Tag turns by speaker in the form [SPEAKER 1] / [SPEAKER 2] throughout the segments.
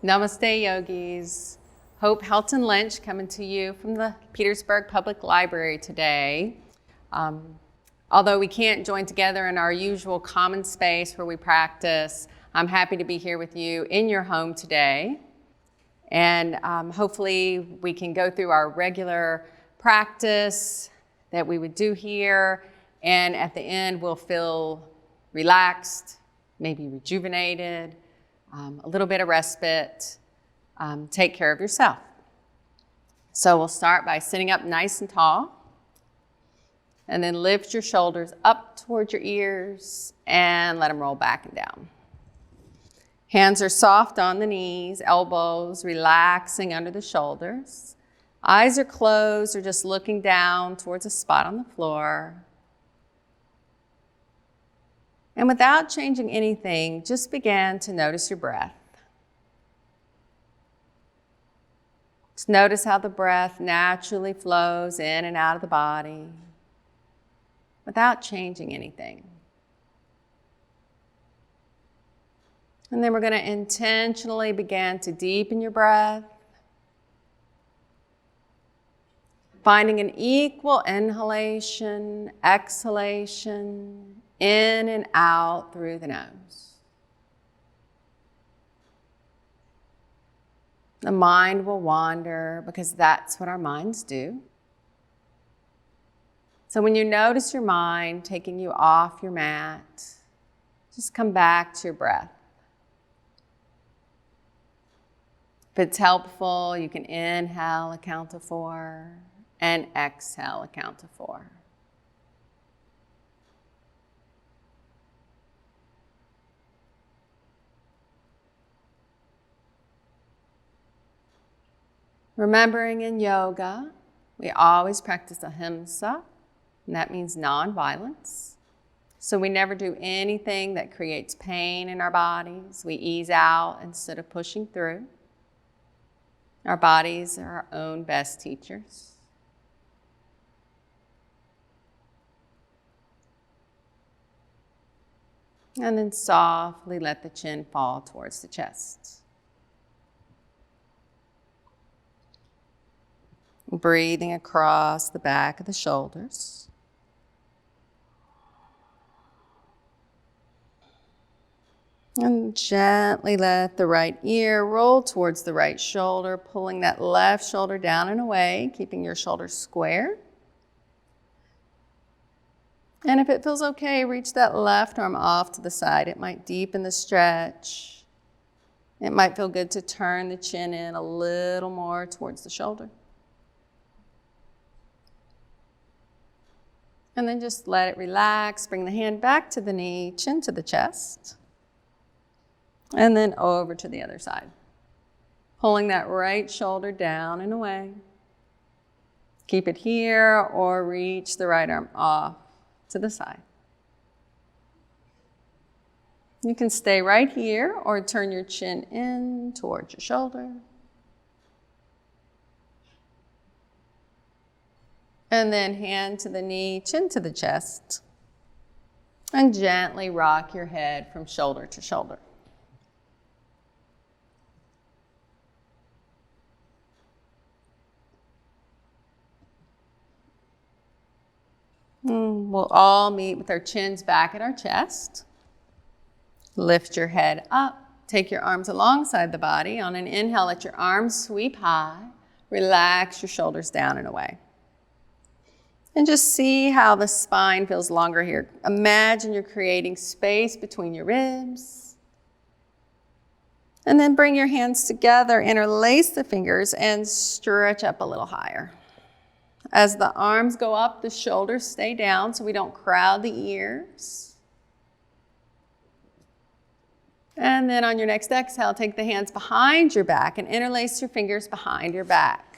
[SPEAKER 1] Namaste, yogis. Hope Helton Lynch coming to you from the Petersburg Public Library today. Although we can't join together in our usual common space where we practice, I'm happy to be here with you in your home today. And hopefully we can go through our regular practice that we would do here. And at the end, we'll feel relaxed, maybe rejuvenated, a little bit of respite. Take care of yourself. So we'll start by sitting up nice and tall. And then lift your shoulders up towards your ears and let them roll back and down. Hands are soft on the knees, elbows relaxing under the shoulders. Eyes are closed or just looking down towards a spot on the floor. And without changing anything, just begin to notice your breath. Just notice how the breath naturally flows in and out of the body without changing anything. And then we're going to intentionally begin to deepen your breath, finding an equal inhalation, exhalation, in and out through the nose. The mind will wander because that's what our minds do. So when you notice your mind taking you off your mat, just come back to your breath. If it's helpful, you can inhale a count to 4 and exhale a count to 4. Remembering in yoga, we always practice ahimsa, and that means non-violence. So we never do anything that creates pain in our bodies. We ease out instead of pushing through. Our bodies are our own best teachers. And then softly let the chin fall towards the chest. Breathing across the back of the shoulders. And gently let the right ear roll towards the right shoulder, pulling that left shoulder down and away, keeping your shoulders square. And if it feels okay, reach that left arm off to the side. It might deepen the stretch. It might feel good to turn the chin in a little more towards the shoulder. And then just let it relax. Bring the hand back to the knee, chin to the chest. And then over to the other side. Pulling that right shoulder down and away. Keep it here or reach the right arm off to the side. You can stay right here or turn your chin in towards your shoulder. And then hand to the knee, chin to the chest. And gently rock your head from shoulder to shoulder. We'll all meet with our chins back at our chest. Lift your head up. Take your arms alongside the body. On an inhale, let your arms sweep high. Relax your shoulders down and away. And just see how the spine feels longer here. Imagine you're creating space between your ribs. And then bring your hands together, interlace the fingers, and stretch up a little higher. As the arms go up, the shoulders stay down so we don't crowd the ears. And then on your next exhale, take the hands behind your back and interlace your fingers behind your back.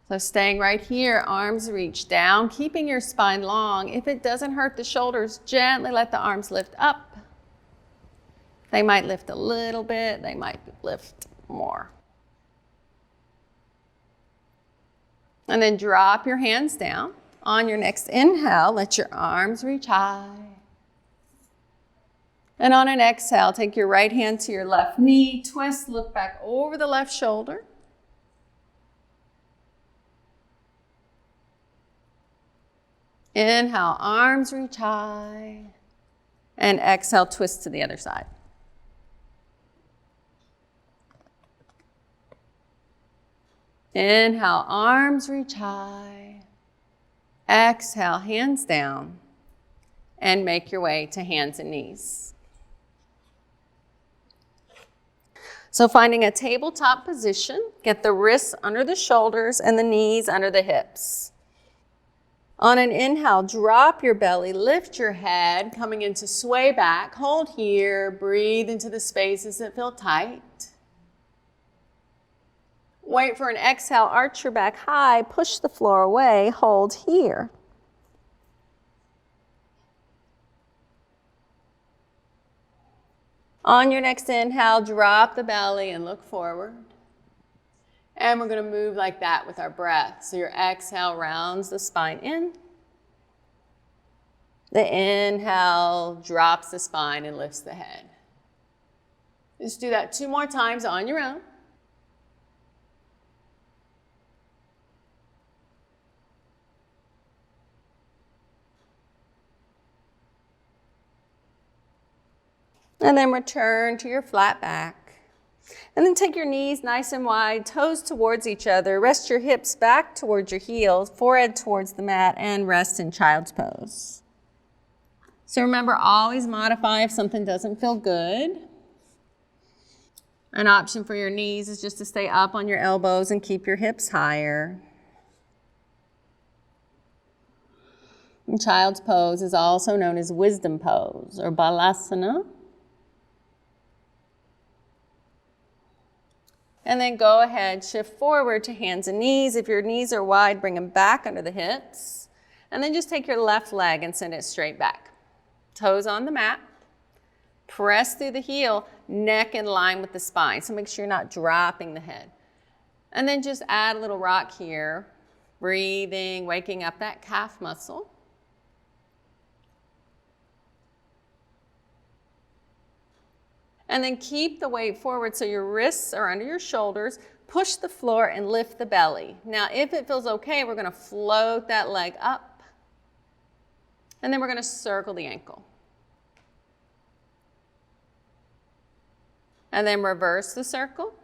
[SPEAKER 1] So staying right here, arms reach down, keeping your spine long. If it doesn't hurt the shoulders, gently let the arms lift up. They might lift a little bit, they might lift more. And then drop your hands down. On your next inhale, let your arms reach high. And on an exhale, take your right hand to your left knee, twist, look back over the left shoulder. Inhale, arms reach high. And exhale, twist to the other side. Inhale, arms reach high. Exhale, hands down. And make your way to hands and knees. So finding a tabletop position, get the wrists under the shoulders and the knees under the hips. On an inhale, drop your belly, lift your head, coming into sway back. Hold here, breathe into the spaces that feel tight. Wait for an exhale, arch your back high, push the floor away, hold here. On your next inhale, drop the belly and look forward. And we're going to move like that with our breath. So your exhale rounds the spine in. The inhale drops the spine and lifts the head. Just do that 2 more times on your own. And then return to your flat back. And then take your knees nice and wide, toes towards each other. Rest your hips back towards your heels, forehead towards the mat, and rest in child's pose. So remember, always modify if something doesn't feel good. An option for your knees is just to stay up on your elbows and keep your hips higher. And child's pose is also known as wisdom pose or balasana. And then go ahead, shift forward to hands and knees. If your knees are wide, bring them back under the hips. And then just take your left leg and send it straight back. Toes on the mat. Press through the heel, neck in line with the spine. So make sure you're not dropping the head. And then just add a little rock here. Breathing, waking up that calf muscle. And then keep the weight forward so your wrists are under your shoulders. Push the floor and lift the belly. Now, if it feels okay, we're going to float that leg up. And then we're going to circle the ankle. And then reverse the circle.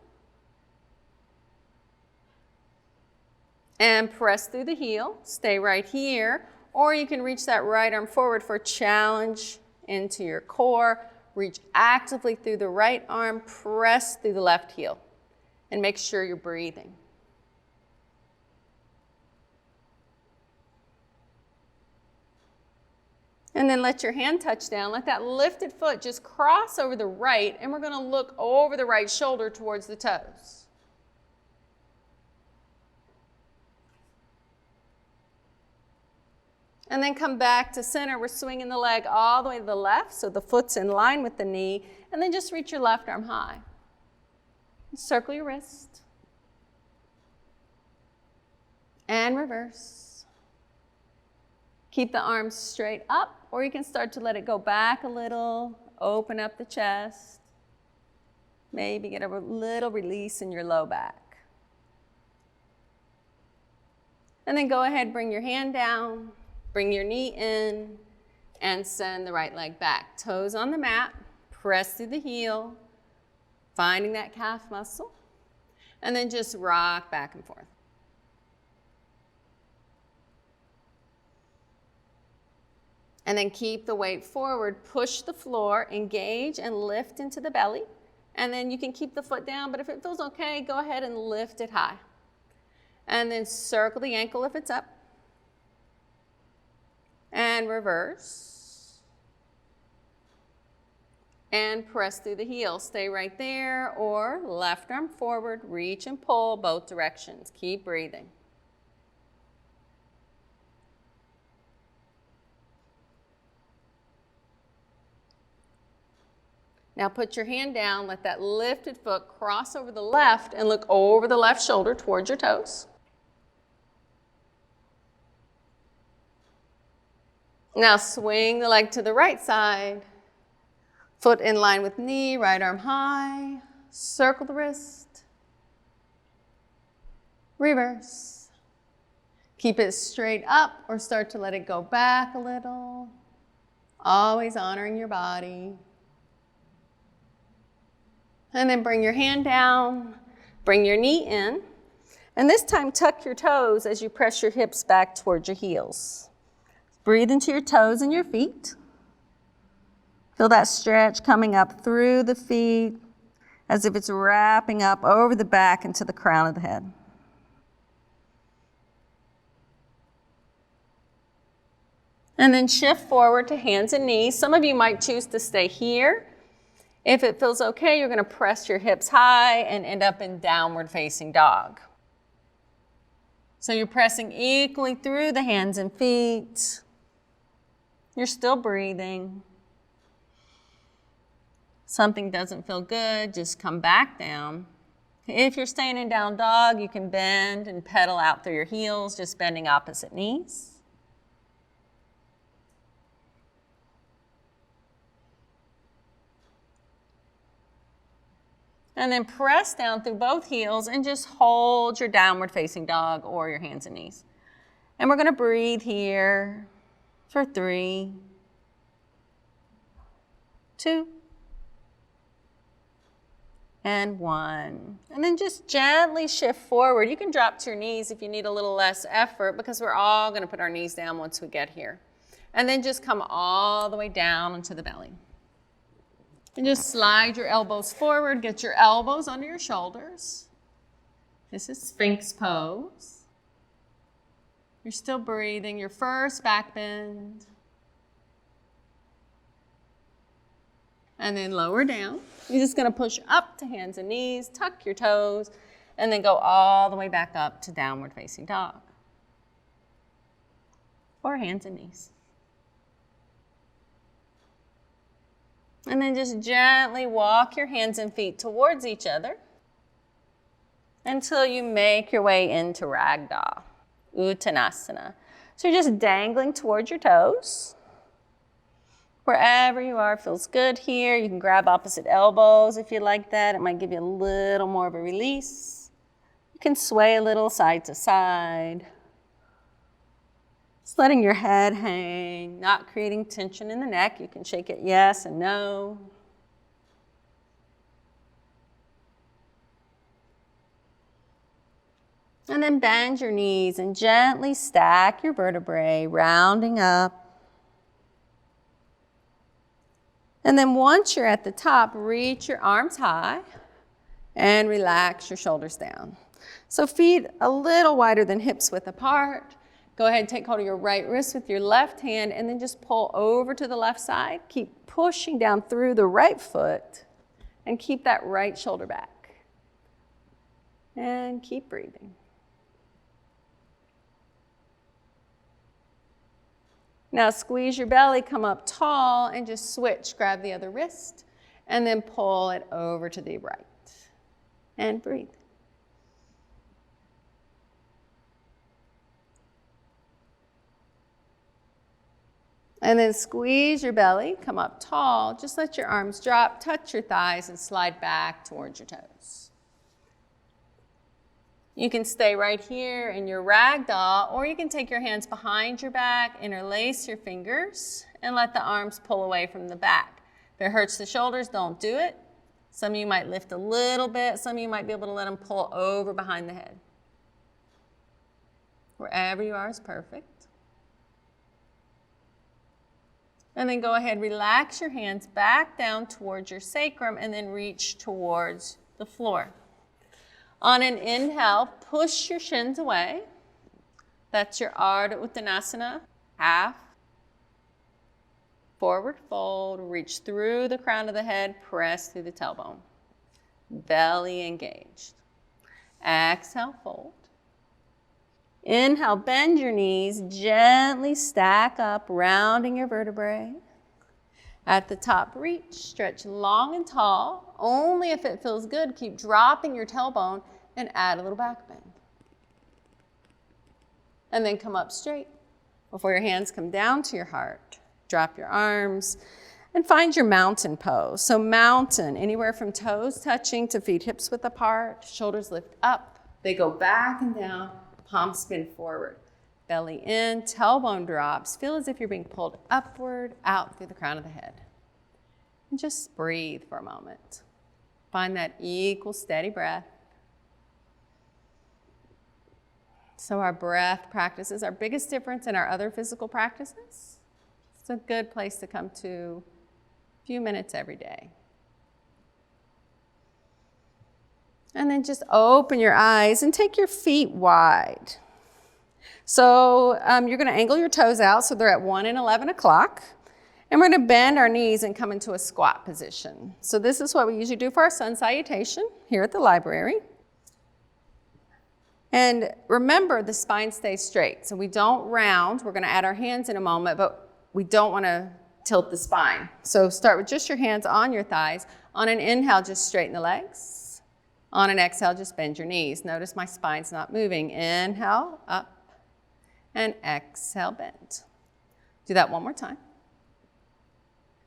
[SPEAKER 1] And press through the heel. Stay right here. Or you can reach that right arm forward for a challenge into your core. Reach actively through the right arm, press through the left heel, and make sure you're breathing. And then let your hand touch down. Let that lifted foot just cross over the right, and we're going to look over the right shoulder towards the toes. And then come back to center. We're swinging the leg all the way to the left, so the foot's in line with the knee. And then just reach your left arm high. Circle your wrist. And reverse. Keep the arms straight up, or you can start to let it go back a little. Open up the chest. Maybe get a little release in your low back. And then go ahead, bring your hand down. Bring your knee in and send the right leg back. Toes on the mat, press through the heel, finding that calf muscle, and then just rock back and forth. And then keep the weight forward, push the floor, engage and lift into the belly. And then you can keep the foot down, but if it feels okay, go ahead and lift it high. And then circle the ankle if it's up. And reverse. And press through the heel. Stay right there, or left arm forward, reach and pull both directions. Keep breathing. Now put your hand down, let that lifted foot cross over the left and look over the left shoulder towards your toes. Now swing the leg to the right side, Foot in line with knee, right arm high. Circle the wrist. Reverse. Keep it straight up or start to let it go back a little. Always honoring your body. And then bring your hand down, bring your knee in. And this time tuck your toes as you press your hips back towards your heels. Breathe into your toes and your feet. Feel that stretch coming up through the feet as if it's wrapping up over the back into the crown of the head. And then shift forward to hands and knees. Some of you might choose to stay here. If it feels okay, you're going to press your hips high and end up in downward facing dog. So you're pressing equally through the hands and feet. You're still breathing. Something doesn't feel good, just come back down. If you're staying in down dog, you can bend and pedal out through your heels, just bending opposite knees. And then press down through both heels and just hold your downward facing dog or your hands and knees. And we're going to breathe here for 3, 2, and 1. And then just gently shift forward. You can drop to your knees if you need a little less effort because we're all going to put our knees down once we get here. And then just come all the way down into the belly. And just slide your elbows forward, get your elbows under your shoulders. This is Sphinx pose. You're still breathing, your first back bend. And then lower down. You're just gonna push up to hands and knees, tuck your toes, and then go all the way back up to downward facing dog. Or hands and knees. And then just gently walk your hands and feet towards each other until you make your way into Ragdoll, Uttanasana. So you're just dangling towards your toes. Wherever you are feels good here. You can grab opposite elbows if you like that. It might give you a little more of a release. You can sway a little side to side. Just letting your head hang, not creating tension in the neck. You can shake it yes and no. And then bend your knees and gently stack your vertebrae, rounding up. And then once you're at the top, reach your arms high and relax your shoulders down. So feet a little wider than hips width apart. Go ahead and take hold of your right wrist with your left hand and then just pull over to the left side. Keep pushing down through the right foot and keep that right shoulder back. And keep breathing. Now squeeze your belly, come up tall and just switch. Grab the other wrist and then pull it over to the right. And breathe. And then squeeze your belly, come up tall, just let your arms drop, touch your thighs, and slide back towards your toes. You can stay right here in your ragdoll, or you can take your hands behind your back, interlace your fingers, and let the arms pull away from the back. If it hurts the shoulders, don't do it. Some of you might lift a little bit, some of you might be able to let them pull over behind the head. Wherever you are is perfect. And then go ahead, relax your hands back down towards your sacrum and then reach towards the floor. On an inhale, push your shins away. That's your Ardha Uttanasana, half. Forward fold, reach through the crown of the head, press through the tailbone. Belly engaged. Exhale, fold. Inhale, bend your knees, gently stack up, rounding your vertebrae. At the top, reach, stretch long and tall. Only if it feels good, keep dropping your tailbone and add a little back bend. And then come up straight. Before your hands come down to your heart, drop your arms And find your mountain pose. So mountain, anywhere from toes touching to feet hips width apart, shoulders lift up, they go back and down, palms spin forward. Belly in, tailbone drops. Feel as if you're being pulled upward, out through the crown of the head. And just breathe for a moment. Find that equal, steady breath. So our breath practice is our biggest difference in our other physical practices. It's a good place to come to a few minutes every day. And then just open your eyes and take your feet wide. So you're going to angle your toes out so they're at 1 and 11 o'clock. And we're going to bend our knees and come into a squat position. So this is what we usually do for our sun salutation here at the library. And remember, the spine stays straight. So we don't round. We're going to add our hands in a moment, but we don't want to tilt the spine. So start with just your hands on your thighs. On an inhale, just straighten the legs. On an exhale, just bend your knees. Notice my spine's not moving. Inhale, up. And exhale, bend. Do that one more time.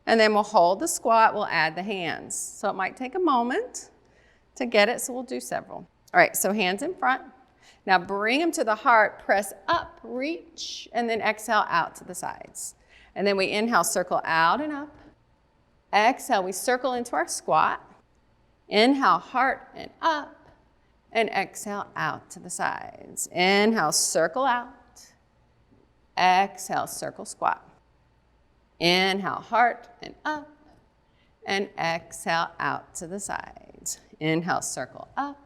[SPEAKER 1] And then we'll hold the squat, we'll add the hands. So it might take a moment to get it, so we'll do several. All right, so hands in front. Now bring them to the heart, press up, reach, and then exhale out to the sides. And then we inhale, circle out and up. Exhale, we circle into our squat. Inhale, heart and up. And exhale out to the sides. Inhale, circle out. Exhale, circle squat. Inhale, heart and up. And exhale out to the sides. Inhale, circle up.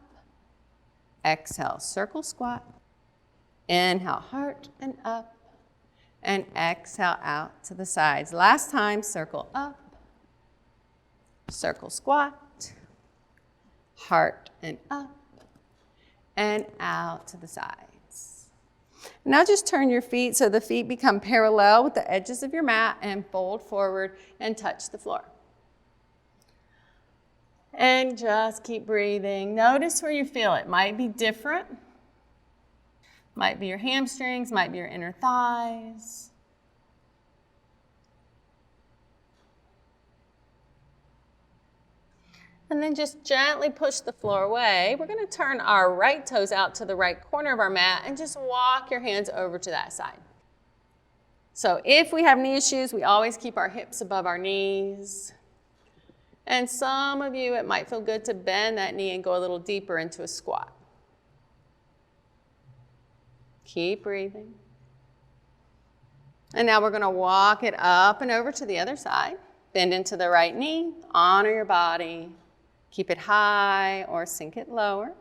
[SPEAKER 1] Exhale, circle squat. Inhale, heart and up. And exhale out to the sides. Last time, circle up. Circle squat. Heart and up. And out to the sides. Now just turn your feet so the feet become parallel with the edges of your mat and fold forward and touch the floor. And just keep breathing. Notice where you feel it. Might be different. Might be your hamstrings, might be your inner thighs. And then just gently push the floor away. We're going to turn our right toes out to the right corner of our mat and just walk your hands over to that side. So if we have knee issues, we always keep our hips above our knees. And some of you, it might feel good to bend that knee and go a little deeper into a squat. Keep breathing. And now we're going to walk it up and over to the other side. Bend into the right knee, honor your body. Keep it high or sink it lower.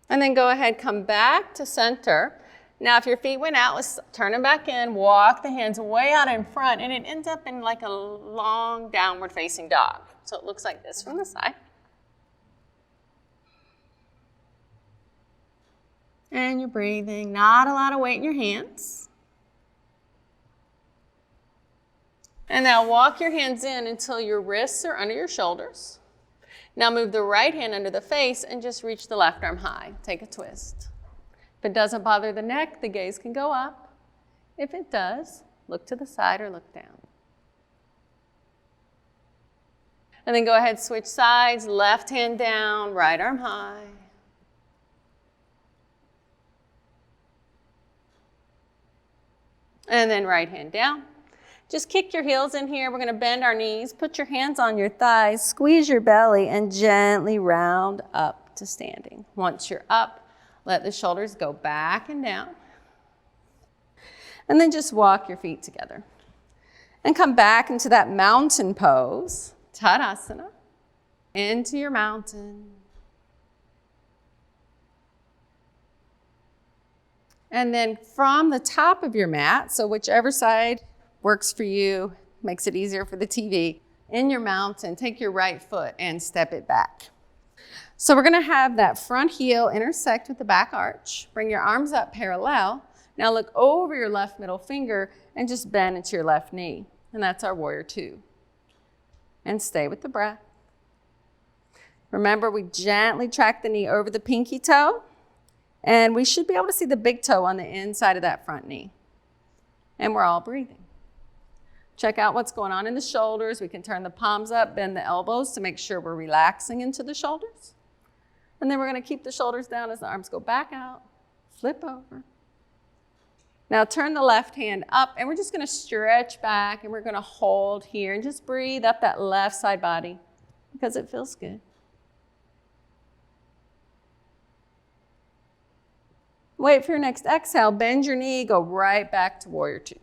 [SPEAKER 1] And then go ahead, come back to center. Now if your feet went out, let's turn them back in, walk the hands way out in front, and it ends up in like a long downward facing dog. So it looks like this from the side. And you're breathing, not a lot of weight in your hands. And now walk your hands in until your wrists are under your shoulders. Now move the right hand under the face and just reach the left arm high. Take a twist. If it doesn't bother the neck, the gaze can go up. If it does, look to the side or look down. And then go ahead, switch sides, left hand down, right arm high. And then right hand down. Just kick your heels in here. We're going to bend our knees. Put your hands on your thighs. Squeeze your belly and gently round up to standing. Once you're up, let the shoulders go back and down. And then just walk your feet together. And come back into that mountain pose, Tadasana, into your mountain. And then from the top of your mat, so whichever side works for you, makes it easier for the TV, in your mountain, take your right foot and step it back. So we're gonna have that front heel intersect with the back arch. Bring your arms up parallel. Now look over your left middle finger and just bend into your left knee. And that's our warrior two. And stay with the breath. Remember, we gently track the knee over the pinky toe And we should be able to see the big toe on the inside of that front knee. And we're all breathing. Check out what's going on in the shoulders. We can turn the palms up, bend the elbows to make sure we're relaxing into the shoulders. And then we're going to keep the shoulders down as the arms go back out, flip over. Now turn the left hand up, and we're just going to stretch back, and we're going to hold here and just breathe up that left side body because it feels good. Wait for your next exhale. Bend your knee, go right back to warrior two.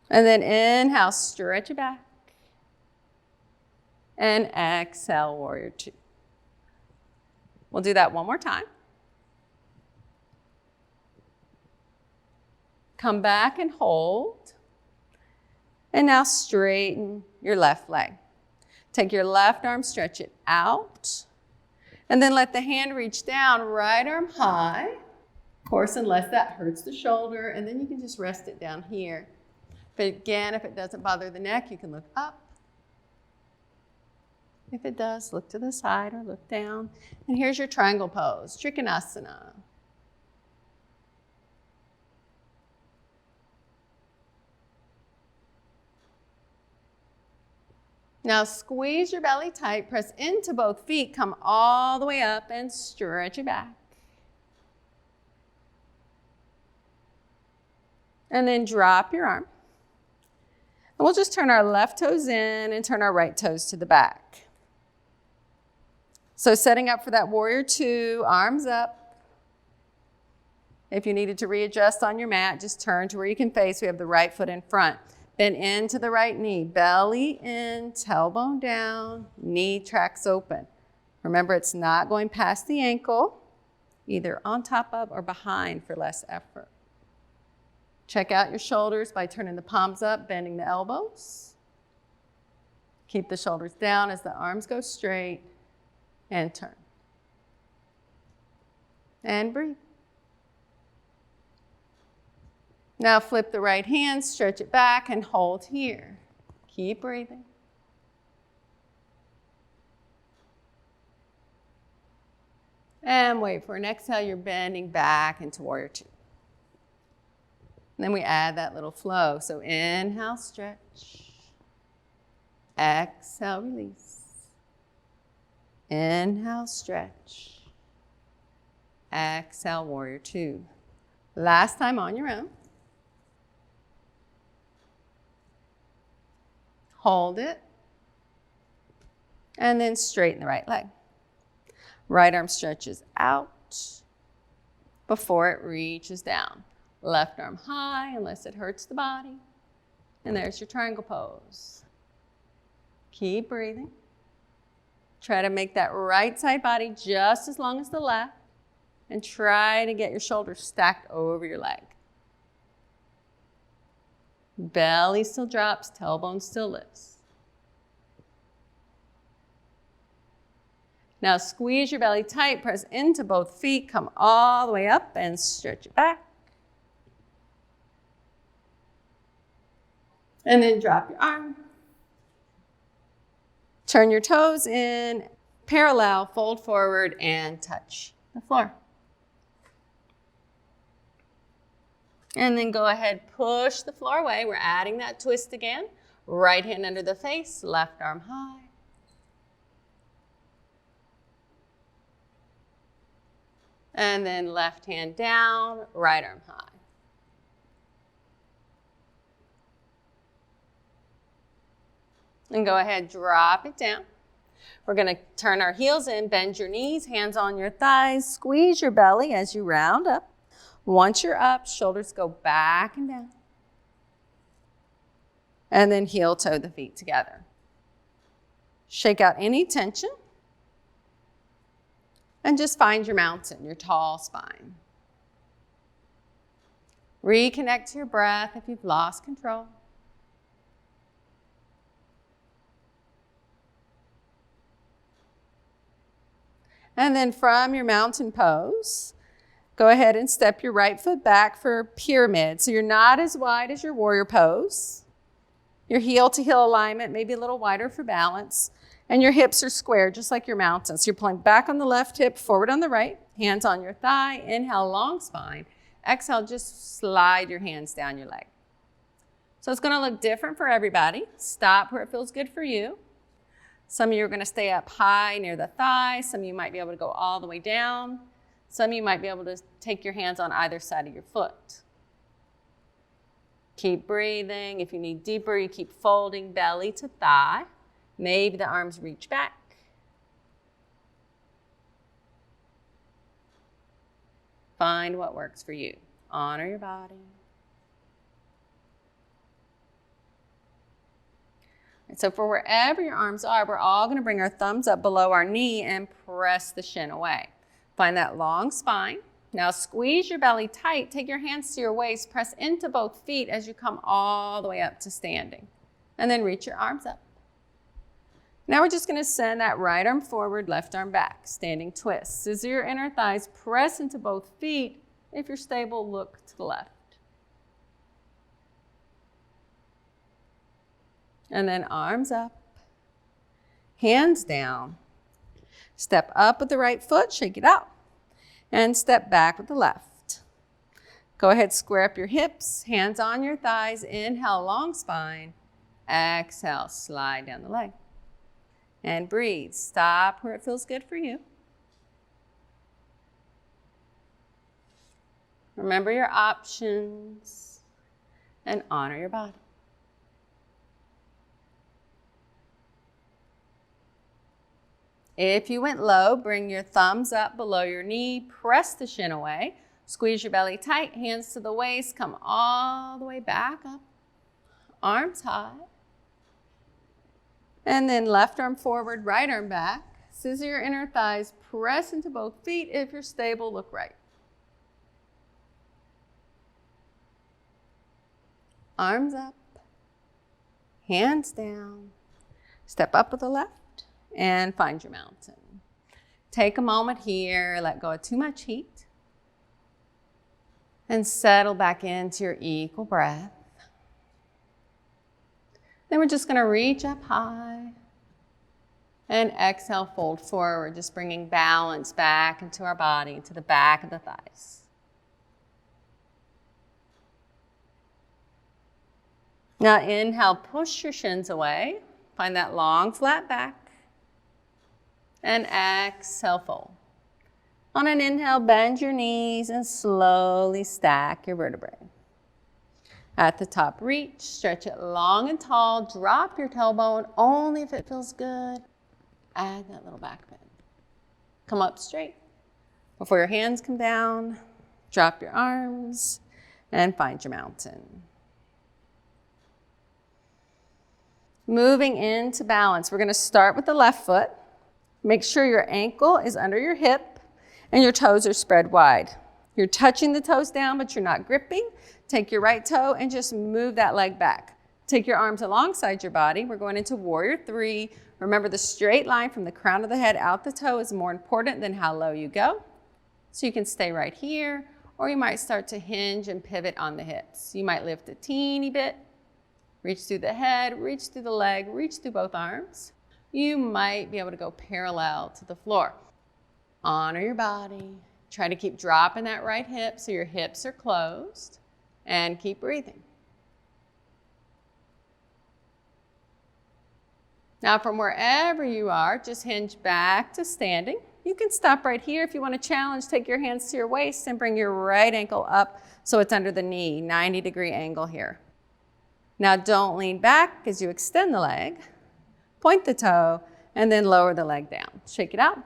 [SPEAKER 1] And then inhale, stretch it back. And exhale, warrior two. We'll do that one more time. Come back and hold. And now straighten your left leg. Take your left arm, stretch it out. And then let the hand reach down, right arm high. Of course, unless that hurts the shoulder. And then you can just rest it down here. But again, if it doesn't bother the neck, you can look up. If it does, look to the side or look down. And here's your triangle pose, Trikonasana. Now squeeze your belly tight, press into both feet, come all the way up and stretch it back. And then drop your arm. And we'll just turn our left toes in and turn our right toes to the back. So setting up for that warrior two, arms up. If you needed to readjust on your mat, just turn to where you can face. We have the right foot in front. Bend into the right knee, belly in, tailbone down, knee tracks open. Remember, it's not going past the ankle, either on top of or behind for less effort. Check out your shoulders by turning the palms up, bending the elbows. Keep the shoulders down as the arms go straight, and turn. And breathe. Now flip the right hand, stretch it back, and hold here. Keep breathing. And wait for an exhale. You're bending back into warrior two. And then we add that little flow. So inhale, stretch. Exhale, release. Inhale, stretch. Exhale, warrior two. Last time on your own. Hold it. And then straighten the right leg. Right arm stretches out before it reaches down. Left arm high unless it hurts the body. And there's your triangle pose. Keep breathing. Try to make that right side body just as long as the left. And try to get your shoulders stacked over your leg. Belly still drops, tailbone still lifts. Now squeeze your belly tight, press into both feet, come all the way up and stretch it back. And then drop your arm. Turn your toes in, parallel, fold forward, and touch the floor. And then go ahead, push the floor away. We're adding that twist again. Right hand under the face, left arm high. And then left hand down, right arm high. And go ahead, drop it down. We're going to turn our heels in, bend your knees, hands on your thighs, squeeze your belly as you round up. Once you're up, shoulders go back and down. And then heel toe the feet together. Shake out any tension. And just find your mountain, your tall spine. Reconnect to your breath if you've lost control. And then from your mountain pose, go ahead and step your right foot back for pyramid. So you're not as wide as your warrior pose. Your heel to heel alignment, maybe a little wider for balance. And your hips are square, just like your mountain. So you're pulling back on the left hip, forward on the right, hands on your thigh. Inhale, long spine. Exhale, just slide your hands down your leg. So it's gonna look different for everybody. Stop where it feels good for you. Some of you are gonna stay up high near the thigh. Some of you might be able to go all the way down. Some of you might be able to take your hands on either side of your foot. Keep breathing. If you need deeper, you keep folding belly to thigh. Maybe the arms reach back. Find what works for you. Honor your body. So for wherever your arms are, we're all going to bring our thumbs up below our knee and press the shin away. Find that long spine. Now squeeze your belly tight. Take your hands to your waist. Press into both feet as you come all the way up to standing. And then reach your arms up. Now we're just going to send that right arm forward, left arm back. Standing twist. Scissor your inner thighs. Press into both feet. If you're stable, look to the left. And then arms up, hands down. Step up with the right foot, shake it out. And step back with the left. Go ahead, square up your hips, hands on your thighs. Inhale, long spine. Exhale, slide down the leg. And breathe. Stop where it feels good for you. Remember your options and honor your body. If you went low, bring your thumbs up below your knee, press the shin away, squeeze your belly tight, hands to the waist, come all the way back up, arms high. And then left arm forward, right arm back. Scissor your inner thighs, press into both feet. If you're stable, look right. Arms up, hands down, step up with the left. And find your mountain. Take a moment here, let go of too much heat. And settle back into your equal breath. Then we're just going to reach up high. And exhale, fold forward, just bringing balance back into our body, to the back of the thighs. Now inhale, push your shins away. Find that long, flat back. And exhale, fold. On an inhale, bend your knees and slowly stack your vertebrae. At the top, reach, stretch it long and tall. Drop your tailbone only if it feels good. Add that little back bend. Come up straight. Before your hands come down, drop your arms and find your mountain. Moving into balance, we're going to start with the left foot. Make sure your ankle is under your hip and your toes are spread wide. You're touching the toes down, but you're not gripping. Take your right toe and just move that leg back. Take your arms alongside your body. We're going into warrior 3. Remember, the straight line from the crown of the head out the toe is more important than how low you go. So you can stay right here, or you might start to hinge and pivot on the hips. You might lift a teeny bit, reach through the head, reach through the leg, reach through both arms. You might be able to go parallel to the floor. Honor your body. Try to keep dropping that right hip so your hips are closed, and keep breathing. Now from wherever you are, just hinge back to standing. You can stop right here. If you want to challenge, take your hands to your waist and bring your right ankle up so it's under the knee, 90-degree angle here. Now don't lean back as you extend the leg. Point the toe, and then lower the leg down. Shake it out.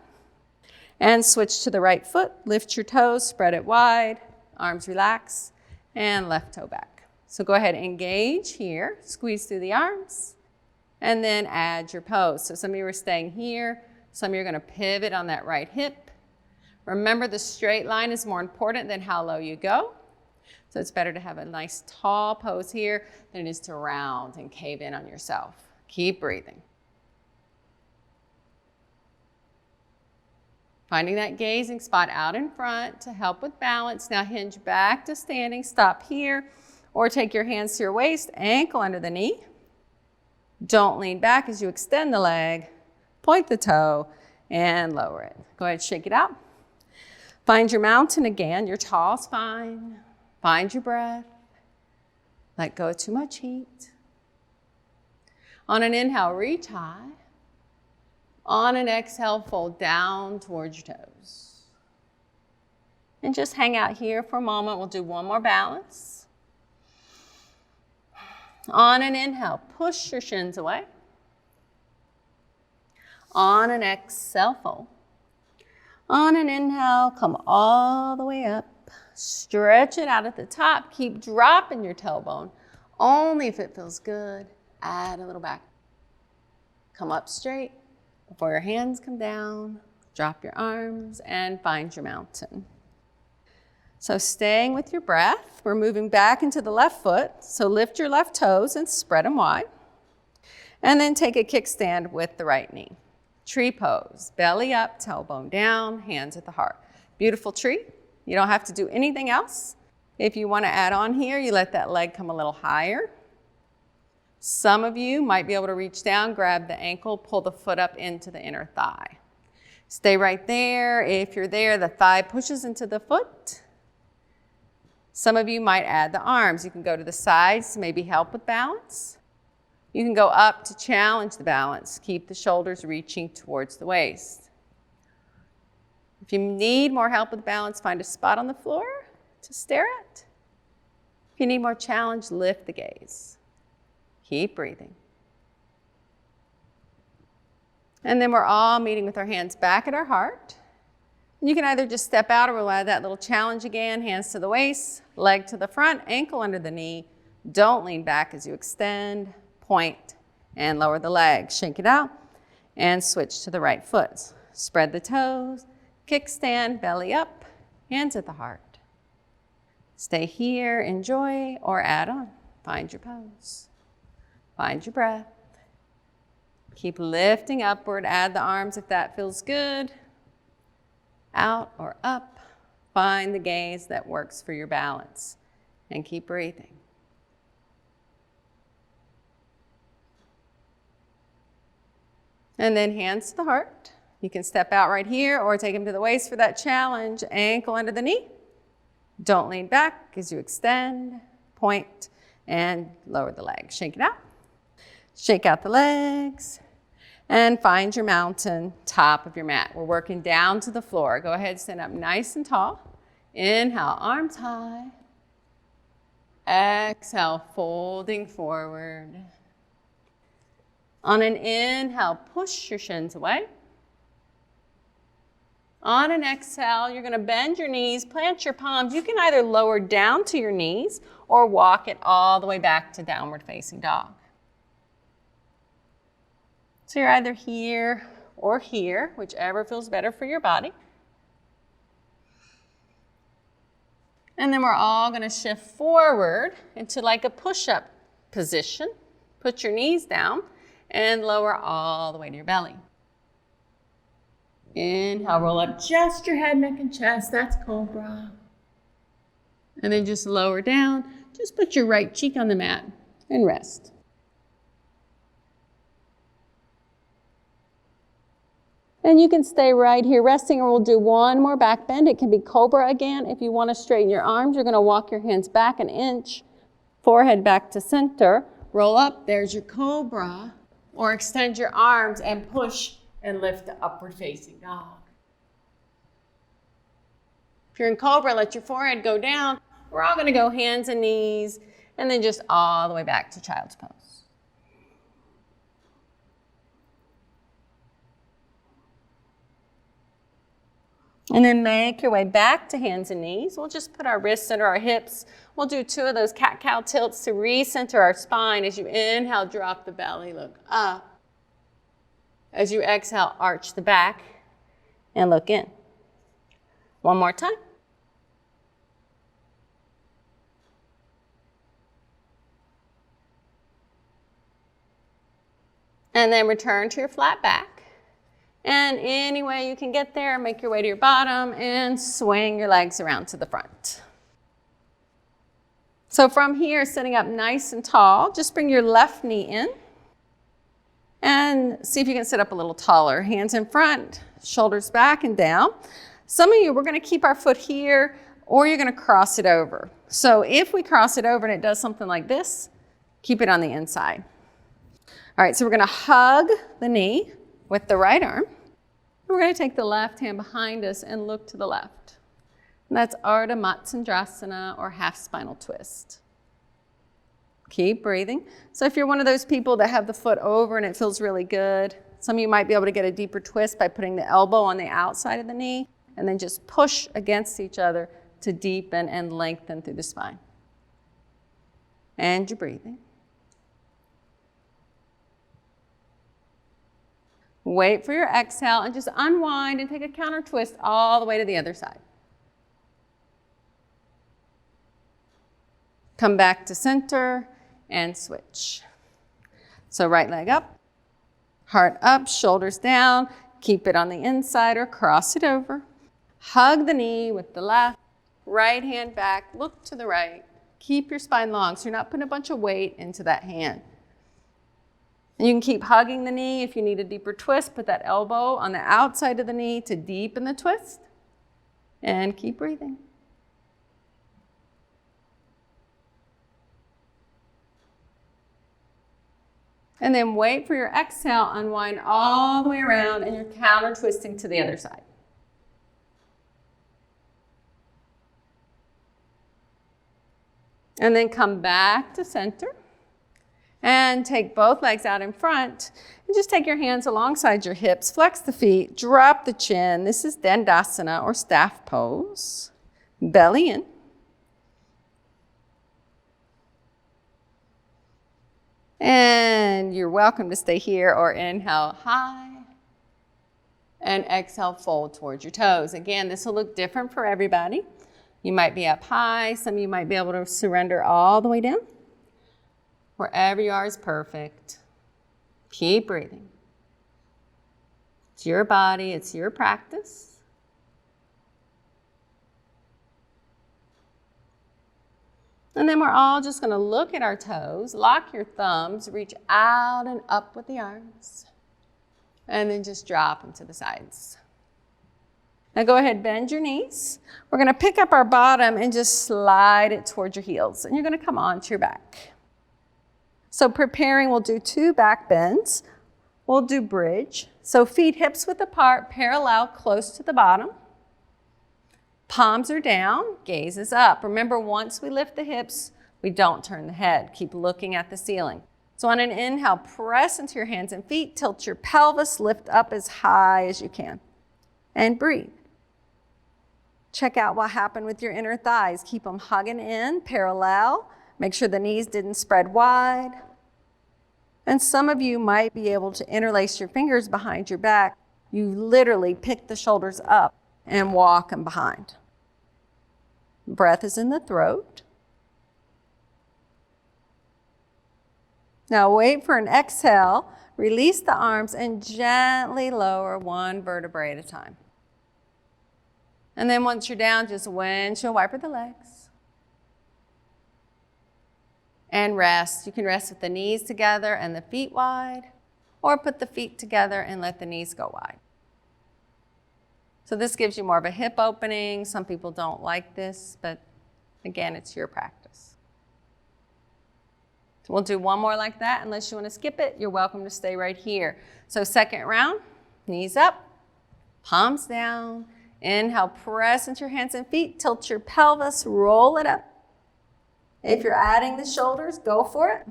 [SPEAKER 1] And switch to the right foot. Lift your toes, spread it wide, arms relax, and left toe back. So go ahead, engage here, squeeze through the arms, and then add your pose. So some of you are staying here, some of you are going to pivot on that right hip. Remember, the straight line is more important than how low you go. So it's better to have a nice tall pose here than it is to round and cave in on yourself. Keep breathing. Finding that gazing spot out in front to help with balance. Now hinge back to standing, stop here, or take your hands to your waist, ankle under the knee. Don't lean back as you extend the leg. point the toe, and lower it. Go ahead, shake it out. Find your mountain again, your tall spine. Find your breath. Let go of too much heat. On an inhale, reach high. On an exhale, fold down towards your toes. And just hang out here for a moment. We'll do one more balance. On an inhale, push your shins away. On an exhale, fold. On an inhale, come all the way up. Stretch it out at the top. Keep dropping your tailbone. Only if it feels good. Add a little back. Come up straight before your hands come down. Drop your arms and find your mountain. So staying with your breath, we're moving back into the left foot. So lift your left toes and spread them wide. And then take a kickstand with the right knee. Tree pose, belly up, tailbone down, hands at the heart. Beautiful tree. You don't have to do anything else. If you want to add on here, you let that leg come a little higher. Some of you might be able to reach down, grab the ankle, pull the foot up into the inner thigh. Stay right there. If you're there, the thigh pushes into the foot. Some of you might add the arms. You can go to the sides to maybe help with balance. You can go up to challenge the balance. Keep the shoulders reaching towards the waist. If you need more help with balance, find a spot on the floor to stare at. If you need more challenge, lift the gaze. Keep breathing. And then we're all meeting with our hands back at our heart. You can either just step out or we'll add that little challenge again. Hands to the waist, leg to the front, ankle under the knee. Don't lean back as you extend. Point and lower the leg. Shake it out and switch to the right foot. Spread the toes, kickstand, belly up, hands at the heart. Stay here, enjoy, or add on. Find your pose. Find your breath. Keep lifting upward. Add the arms if that feels good. Out or up. Find the gaze that works for your balance. And keep breathing. And then hands to the heart. You can step out right here or take them to the waist for that challenge. Ankle under the knee. Don't lean back as you extend, point, and lower the leg. Shake it out. Shake out the legs. And find your mountain, top of your mat. We're working down to the floor. Go ahead, stand up nice and tall. Inhale, arms high. Exhale, folding forward. On an inhale, push your shins away. On an exhale, you're going to bend your knees, plant your palms. You can either lower down to your knees or walk it all the way back to downward facing dog. So you're either here or here, whichever feels better for your body. And then we're all going to shift forward into like a push-up position. Put your knees down and lower all the way to your belly. Inhale, roll up just your head, neck, and chest. That's cobra. And then just lower down. Just put your right cheek on the mat and rest. And you can stay right here resting, or we'll do one more back bend. It can be cobra again. If you want to straighten your arms, you're going to walk your hands back an inch, forehead back to center. Roll up, there's your cobra. Or extend your arms and push and lift the upward facing dog. If you're in cobra, let your forehead go down. We're all going to go hands and knees, and then just all the way back to child's pose. And then make your way back to hands and knees. We'll just put our wrists under our hips. We'll do 2 of those cat-cow tilts to recenter our spine. As you inhale, drop the belly, look up. As you exhale, arch the back and look in. One more time. And then return to your flat back. And any way you can get there, make your way to your bottom and swing your legs around to the front. So from here, sitting up nice and tall, just bring your left knee in And see if you can sit up a little taller. Hands in front, shoulders back and down. Some of you, we're going to keep our foot here, or you're going to cross it over. So if we cross it over and it does something like this, keep it on the inside. All right, so we're going to hug the knee with the right arm. We're going to take the left hand behind us and look to the left. And that's Ardha Matsyendrasana, or half spinal twist. Keep breathing. So if you're one of those people that have the foot over and it feels really good, some of you might be able to get a deeper twist by putting the elbow on the outside of the knee and then just push against each other to deepen and lengthen through the spine. And you're breathing. Wait for your exhale and just unwind and take a counter twist all the way to the other side. Come back to center and switch. So right leg up, heart up, shoulders down. Keep it on the inside or cross it over. Hug the knee with the left, right hand back, look to the right. Keep your spine long so you're not putting a bunch of weight into that hand. And you can keep hugging the knee. If you need a deeper twist, put that elbow on the outside of the knee to deepen the twist. And keep breathing. And then wait for your exhale, unwind all the way around, and you're counter twisting to the other side. And then come back to center. And take both legs out in front. And just take your hands alongside your hips. Flex the feet. Drop the chin. This is Dandasana, or staff pose. Belly in. And you're welcome to stay here, or inhale high. And exhale, fold towards your toes. Again, this will look different for everybody. You might be up high. Some of you might be able to surrender all the way down. Wherever you are is perfect. Keep breathing. It's your body, it's your practice. And then we're all just going to look at our toes, lock your thumbs, reach out and up with the arms, and then just drop them to the sides. Now go ahead, bend your knees. We're going to pick up our bottom and just slide it towards your heels, and you're going to come onto your back. So preparing, we'll do 2 back bends. We'll do bridge. So feet hips width apart, parallel, close to the bottom. Palms are down, gaze is up. Remember, once we lift the hips, we don't turn the head. Keep looking at the ceiling. So on an inhale, press into your hands and feet, tilt your pelvis, lift up as high as you can. And breathe. Check out what happened with your inner thighs. Keep them hugging in, parallel. Make sure the knees didn't spread wide. And some of you might be able to interlace your fingers behind your back. You literally pick the shoulders up and walk them behind. Breath is in the throat. Now wait for an exhale. Release the arms and gently lower 1 vertebrae at a time. And then once you're down, just windshield wiper the legs. And rest. You can rest with the knees together and the feet wide, or put the feet together and let the knees go wide. So this gives you more of a hip opening. Some people don't like this, but again, it's your practice. So we'll do 1 more like that. Unless you want to skip it, you're welcome to stay right here. So second round, knees up, palms down. Inhale, press into your hands and feet, tilt your pelvis, roll it up. If you're adding the shoulders, go for it.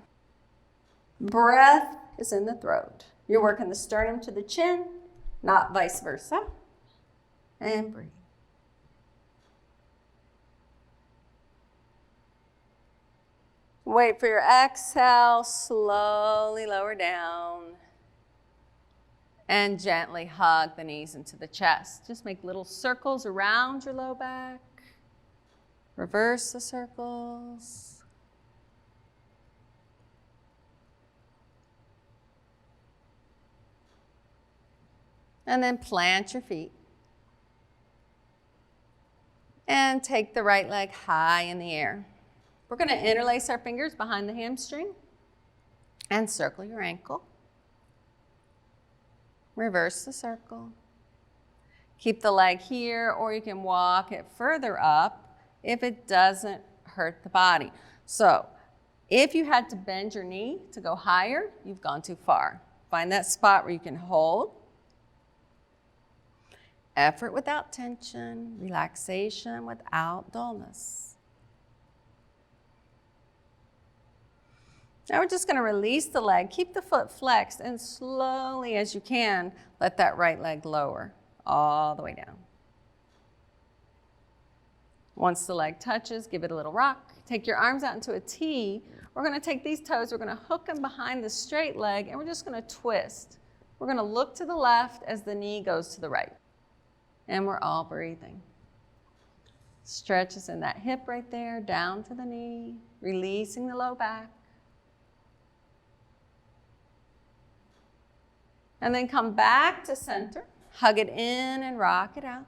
[SPEAKER 1] Breath is in the throat. You're working the sternum to the chin, not vice versa. And breathe. Wait for your exhale, slowly lower down. And gently hug the knees into the chest. Just make little circles around your low back. Reverse the circles. And then plant your feet. And take the right leg high in the air. We're going to interlace our fingers behind the hamstring and circle your ankle. Reverse the circle. Keep the leg here, or you can walk it further up if it doesn't hurt the body. So if you had to bend your knee to go higher, you've gone too far. Find that spot where you can hold. Effort without tension, relaxation without dullness. Now we're just going to release the leg. Keep the foot flexed, and slowly as you can, let that right leg lower all the way down. Once the leg touches, give it a little rock. Take your arms out into a T. We're going to take these toes, we're going to hook them behind the straight leg, and we're just going to twist. We're going to look to the left as the knee goes to the right. And we're all breathing. Stretches in that hip right there, down to the knee, releasing the low back. And then come back to center, hug it in and rock it out.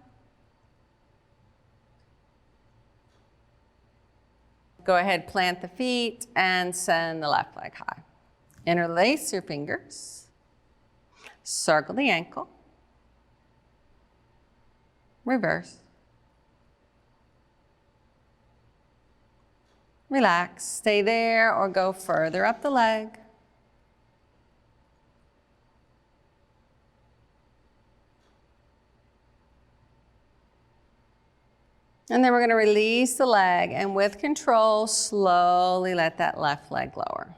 [SPEAKER 1] Go ahead, plant the feet and send the left leg high. Interlace your fingers. Circle the ankle. Reverse. Relax. Stay there or go further up the leg. And then we're going to release the leg, and with control, slowly let that left leg lower.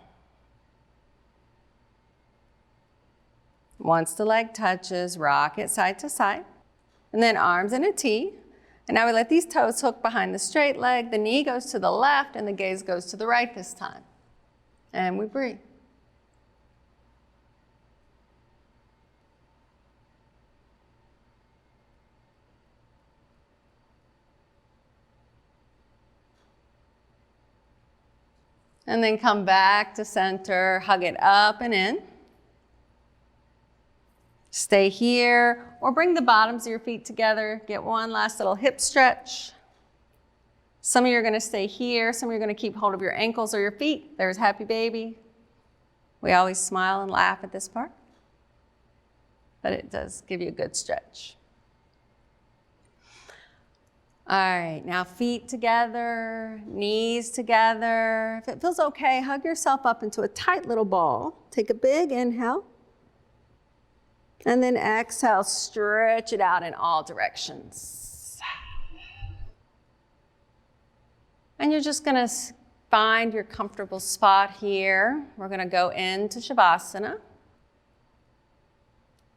[SPEAKER 1] Once the leg touches, rock it side to side, and then arms in a T. And now we let these toes hook behind the straight leg, the knee goes to the left, and the gaze goes to the right this time. And we breathe. And then come back to center, hug it up and in. Stay here, or bring the bottoms of your feet together. Get one last little hip stretch. Some of you are going to stay here. Some of you are going to keep hold of your ankles or your feet. There's happy baby. We always smile and laugh at this part, but it does give you a good stretch. All right, now feet together, knees together. If it feels okay, hug yourself up into a tight little ball. Take a big inhale. And then exhale, stretch it out in all directions. And you're just gonna find your comfortable spot here. We're gonna go into Shavasana.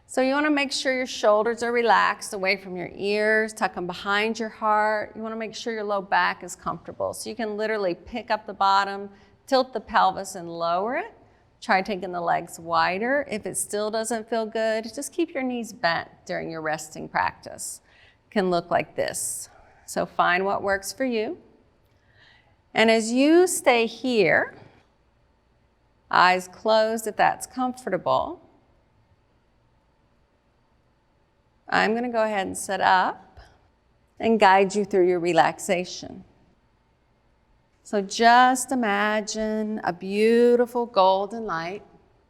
[SPEAKER 1] So you wanna make sure your shoulders are relaxed away from your ears, tuck them behind your heart. You wanna make sure your low back is comfortable. So you can literally pick up the bottom, tilt the pelvis and lower it. Try taking the legs wider. If it still doesn't feel good, just keep your knees bent during your resting practice. It can look like this. So find what works for you. And as you stay here, eyes closed if that's comfortable, I'm going to go ahead and sit up and guide you through your relaxation. So just imagine a beautiful golden light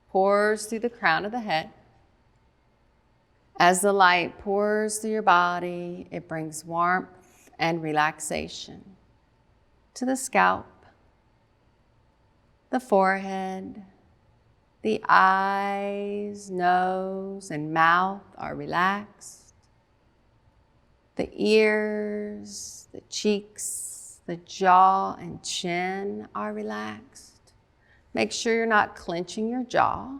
[SPEAKER 1] pours through the crown of the head. As the light pours through your body, it brings warmth and relaxation to the scalp, the forehead, the eyes, nose, and mouth are relaxed. The ears, the cheeks, the jaw and chin are relaxed. Make sure you're not clenching your jaw.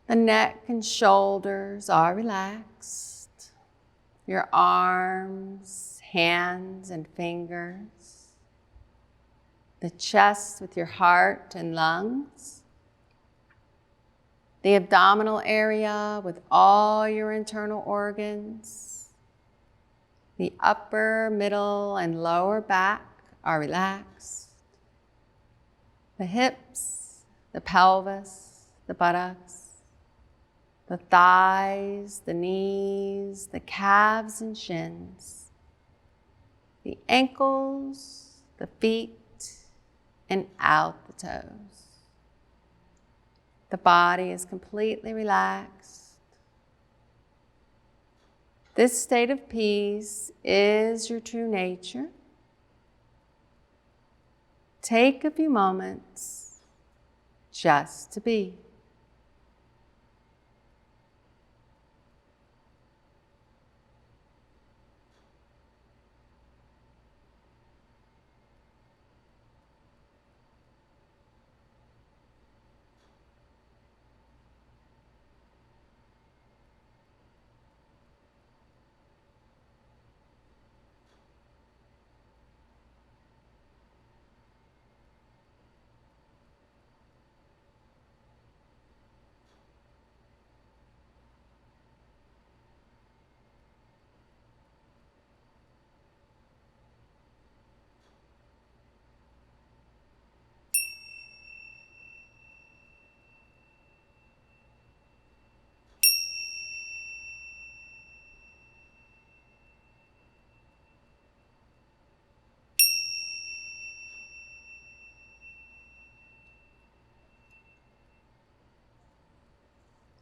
[SPEAKER 1] The neck and shoulders are relaxed. Your arms, hands, and fingers. The chest with your heart and lungs. The abdominal area with all your internal organs. The upper, middle, and lower back are relaxed. The hips, the pelvis, the buttocks, the thighs, the knees, the calves and shins, the ankles, the feet, and out the toes. The body is completely relaxed. This state of peace is your true nature. Take a few moments just to be.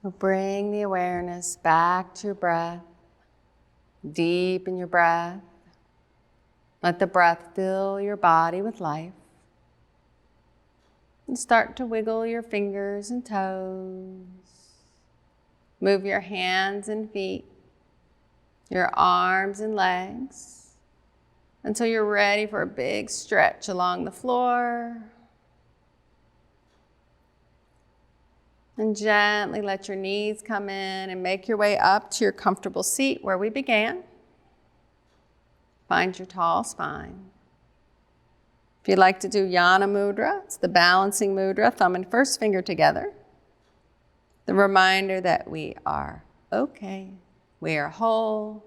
[SPEAKER 1] So bring the awareness back to your breath. Deepen your breath. Let the breath fill your body with life. And start to wiggle your fingers and toes. Move your hands and feet, your arms and legs, until you're ready for a big stretch along the floor. And gently let your knees come in and make your way up to your comfortable seat where we began. Find your tall spine. If you'd like to do Yana Mudra, it's the balancing mudra, thumb and first finger together. The reminder that we are okay, we are whole,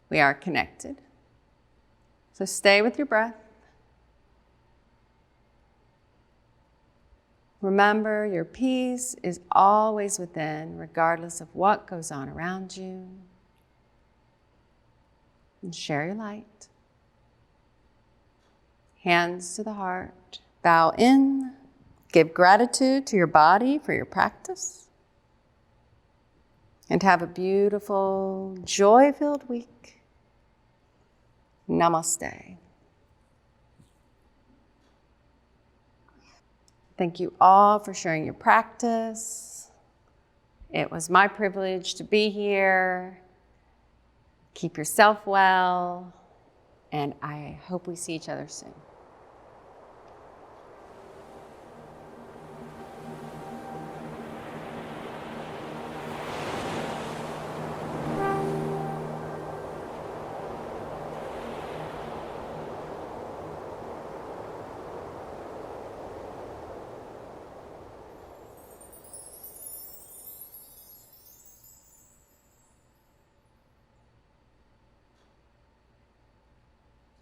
[SPEAKER 1] we are connected. So stay with your breath. Remember, your peace is always within, regardless of what goes on around you. And share your light. Hands to the heart. Bow in. Give gratitude to your body for your practice. And have a beautiful, joy-filled week. Namaste. Thank you all for sharing your practice. It was my privilege to be here. Keep yourself well, and I hope we see each other soon.